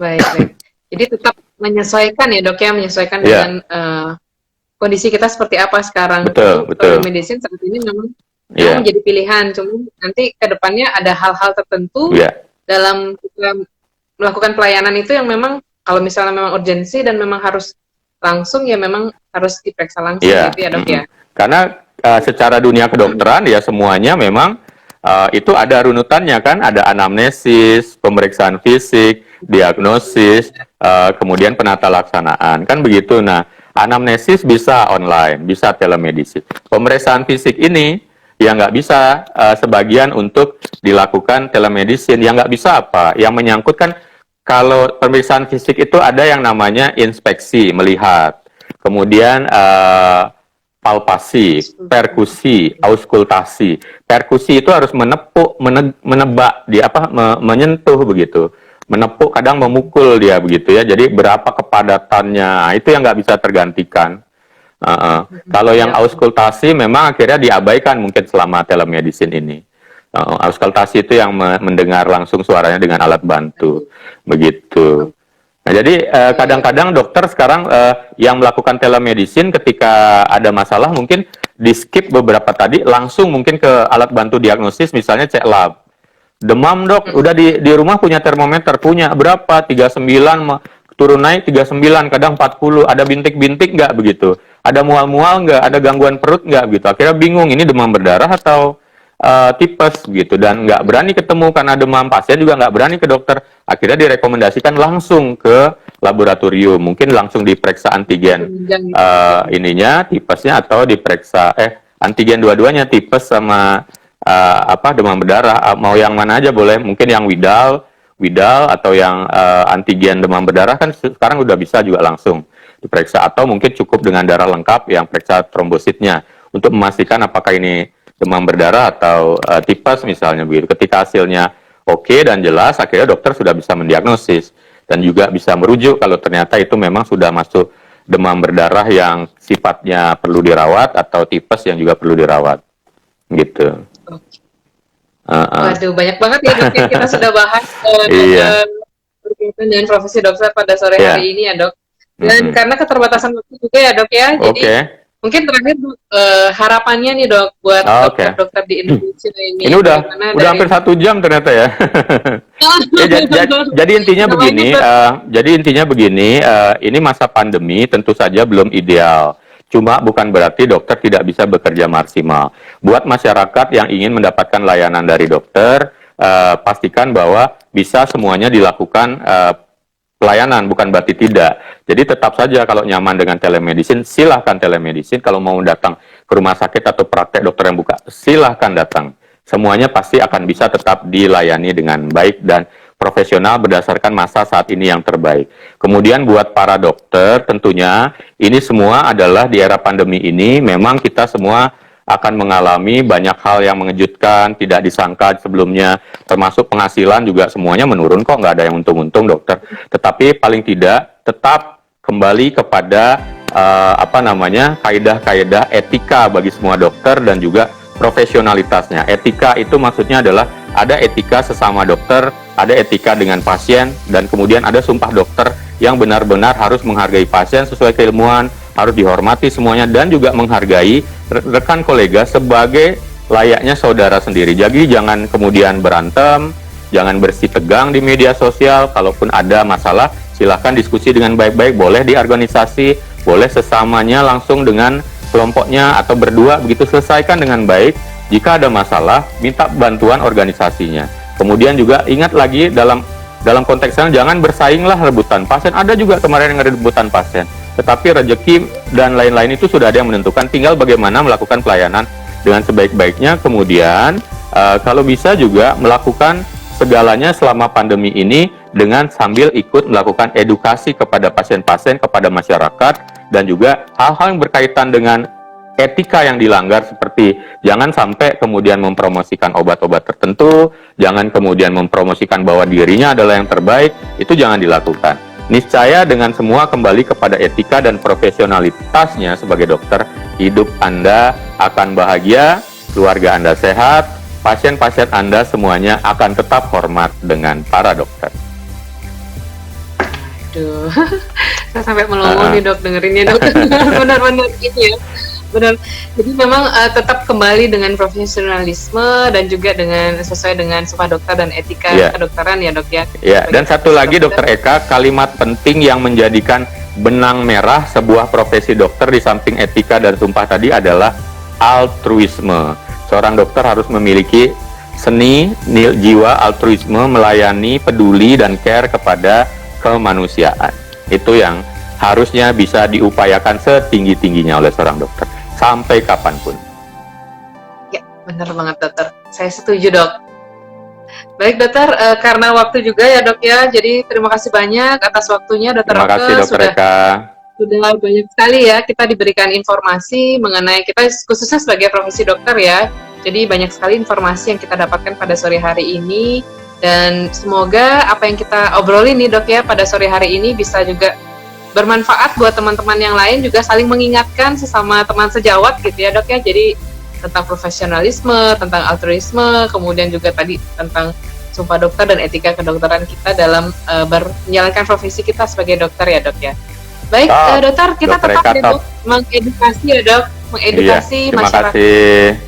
Baik, baik. Jadi tetap menyesuaikan ya dok ya, menyesuaikan dengan kondisi kita seperti apa sekarang. Betul, betul. Telemedicine saat ini memang menjadi pilihan. Cuma nanti ke depannya ada hal-hal tertentu dalam kita melakukan pelayanan itu yang memang kalau misalnya memang urgensi dan memang harus langsung ya memang harus diperiksa langsung gitu ya dok ya. Karena secara dunia kedokteran ya semuanya memang itu ada runutannya kan, ada anamnesis, pemeriksaan fisik, diagnosis, kemudian penata laksanaan kan begitu. Nah, anamnesis bisa online, bisa telemedicine. Pemeriksaan fisik ini yang nggak bisa sebagian untuk dilakukan telemedicine. Yang nggak bisa apa? Yang menyangkut kan kalau pemeriksaan fisik itu ada yang namanya inspeksi, melihat. Kemudian palpasi, perkusi, auskultasi. Perkusi itu harus menepuk, menebak, menyentuh begitu. Menepuk kadang memukul dia begitu ya. Jadi berapa kepadatannya, itu yang nggak bisa tergantikan. Kalau yang auskultasi memang akhirnya diabaikan mungkin selama telemedicine ini. Auskultasi itu yang mendengar langsung suaranya dengan alat bantu, begitu. Nah, jadi kadang-kadang dokter sekarang yang melakukan telemedicine ketika ada masalah mungkin di skip beberapa tadi, langsung mungkin ke alat bantu diagnosis, misalnya cek lab. Demam dok, udah di rumah punya termometer, punya berapa? 39, turun naik 39, kadang 40, ada bintik-bintik nggak begitu? Ada mual-mual nggak? Ada gangguan perut nggak gitu? Akhirnya bingung, ini demam berdarah atau tipes gitu, dan nggak berani ketemu karena demam. Pasien juga nggak berani ke dokter, akhirnya direkomendasikan langsung ke laboratorium, mungkin langsung diperiksa antigen ininya, tipesnya, atau diperiksa antigen dua-duanya, tipes sama demam berdarah, mau yang mana aja boleh, mungkin yang Widal atau yang antigen demam berdarah kan sekarang udah bisa juga langsung diperiksa, atau mungkin cukup dengan darah lengkap yang periksa trombositnya untuk memastikan apakah ini demam berdarah atau tipes misalnya begitu. Ketika hasilnya oke dan jelas, akhirnya dokter sudah bisa mendiagnosis dan juga bisa merujuk kalau ternyata itu memang sudah masuk demam berdarah yang sifatnya perlu dirawat atau tipes yang juga perlu dirawat, gitu. Waduh, banyak banget ya dok yang kita sudah bahas berkaitan dengan profesi dokter pada sore hari ini ya dok. Dan karena keterbatasan waktu juga ya dok ya, jadi mungkin terakhir harapannya nih dok buat dokter-dokter di Indonesia ini. Ini udah hampir 1 jam ternyata ya. Jadi intinya begini, ini masa pandemi tentu saja belum ideal. Cuma bukan berarti dokter tidak bisa bekerja maksimal. Buat masyarakat yang ingin mendapatkan layanan dari dokter, pastikan bahwa bisa semuanya dilakukan pelayanan, bukan berarti tidak. Jadi tetap saja kalau nyaman dengan telemedicine, silahkan telemedicine. Kalau mau datang ke rumah sakit atau praktek dokter yang buka, silahkan datang. Semuanya pasti akan bisa tetap dilayani dengan baik dan profesional berdasarkan masa saat ini yang terbaik. Kemudian buat para dokter, tentunya ini semua adalah di era pandemi ini, memang kita semua akan mengalami banyak hal yang mengejutkan, tidak disangka sebelumnya, termasuk penghasilan juga semuanya menurun kok, nggak ada yang untung-untung dokter. Tetapi paling tidak tetap kembali kepada kaidah-kaidah etika bagi semua dokter dan juga profesionalitasnya. Etika itu maksudnya adalah ada etika sesama dokter, ada etika dengan pasien, dan kemudian ada sumpah dokter yang benar-benar harus menghargai pasien sesuai keilmuan, harus dihormati semuanya, dan juga menghargai rekan kolega sebagai layaknya saudara sendiri. Jadi jangan kemudian berantem, jangan bersih tegang di media sosial. Kalaupun ada masalah, silahkan diskusi dengan baik-baik, boleh di organisasi, boleh sesamanya langsung dengan kelompoknya atau berdua, begitu selesaikan dengan baik. Jika ada masalah, minta bantuan organisasinya. Kemudian juga ingat lagi dalam konteksnya, jangan bersainglah rebutan pasien. Ada juga kemarin yang rebutan pasien. Tetapi rezeki dan lain-lain itu sudah ada yang menentukan, tinggal bagaimana melakukan pelayanan dengan sebaik-baiknya. Kemudian kalau bisa juga melakukan segalanya selama pandemi ini dengan sambil ikut melakukan edukasi kepada pasien-pasien, kepada masyarakat, dan juga hal-hal yang berkaitan dengan etika yang dilanggar, seperti jangan sampai kemudian mempromosikan obat-obat tertentu, jangan kemudian mempromosikan bahwa dirinya adalah yang terbaik, itu jangan dilakukan. Niscaya dengan semua kembali kepada etika dan profesionalitasnya sebagai dokter, hidup Anda akan bahagia, keluarga Anda sehat, pasien-pasien Anda semuanya akan tetap hormat dengan para dokter. Aduh, saya sampai melongo nih dok, dengerinnya dok. Benar-benar ini ya. Benar. Jadi memang tetap kembali dengan profesionalisme dan juga dengan sesuai dengan sumpah dokter dan etika kedokteran ya dok ya. Ya, dan satu lagi dokter Eka, kalimat penting yang menjadikan benang merah sebuah profesi dokter di samping etika dan sumpah tadi adalah altruisme. Seorang dokter harus memiliki seni, jiwa altruisme, melayani, peduli, dan care kepada kemanusiaan. Itu yang harusnya bisa diupayakan setinggi-tingginya oleh seorang dokter, sampai kapanpun. Ya, benar banget dokter. Saya setuju dok. Baik dokter, karena waktu juga ya dok ya, jadi terima kasih banyak atas waktunya dokter. Terima kasih dokter Eka. Sudah banyak sekali ya kita diberikan informasi mengenai kita khususnya sebagai profesi dokter ya. Jadi banyak sekali informasi yang kita dapatkan pada sore hari ini, dan semoga apa yang kita obrolin nih dok ya pada sore hari ini bisa juga bermanfaat buat teman-teman yang lain, juga saling mengingatkan sesama teman sejawat gitu ya dok ya. Jadi tentang profesionalisme, tentang altruisme, kemudian juga tadi tentang sumpah dokter dan etika kedokteran kita dalam menjalankan profesi kita sebagai dokter ya dok ya. Baik dokter, kita tetap untuk mengedukasi ya dok, mengedukasi masyarakat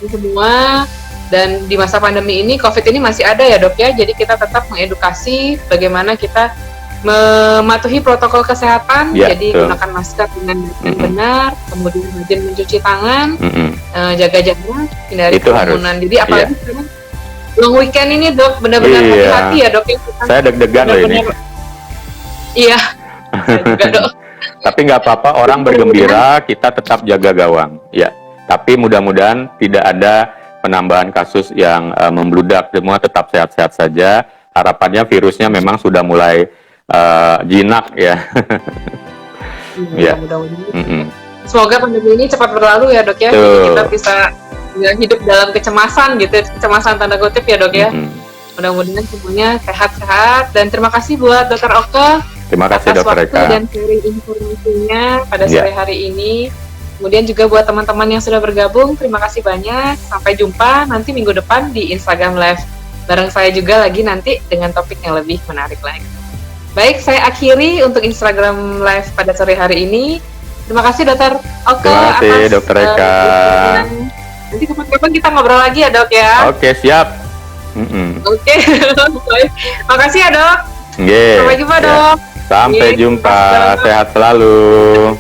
semua. Dan di masa pandemi ini, COVID ini masih ada ya dok ya, jadi kita tetap mengedukasi bagaimana kita mematuhi protokol kesehatan, jadi gunakan masker dengan benar, kemudian rajin mencuci tangan, jaga jarak, hindari kerumunan. Jadi apalagi sekarang long weekend ini dok, benar-benar hati-hati ya dok ya. Saya deg-degan loh ini. Iya, saya juga dok. Tapi nggak apa-apa, orang bergembira, kita tetap jaga gawang. Ya, tapi mudah-mudahan tidak ada penambahan kasus yang membludak, semua tetap sehat-sehat saja. Harapannya virusnya memang sudah mulai jinak ya. Semoga pandemi ini cepat berlalu ya dok ya. Kita bisa hidup dalam kecemasan gitu, kecemasan tanda kutip ya dok ya. Mudah-mudahan semuanya sehat-sehat, dan terima kasih buat dokter Oke. Terima kasih atas dokter waktu Eka dan sharing informasinya pada sore hari ini. Kemudian juga buat teman-teman yang sudah bergabung, terima kasih banyak. Sampai jumpa nanti minggu depan di Instagram Live. Bareng saya juga lagi nanti dengan topik yang lebih menarik lagi. Baik, saya akhiri untuk Instagram Live pada sore hari ini. Terima kasih Dokter Oke. Terima kasih Dokter Eka. Nanti kapan-kapan kita ngobrol lagi ya dok ya. Oke, siap. Oke, baik. Makasih ya dok. Sampai jumpa dok. Sampai jumpa. Sehat selalu.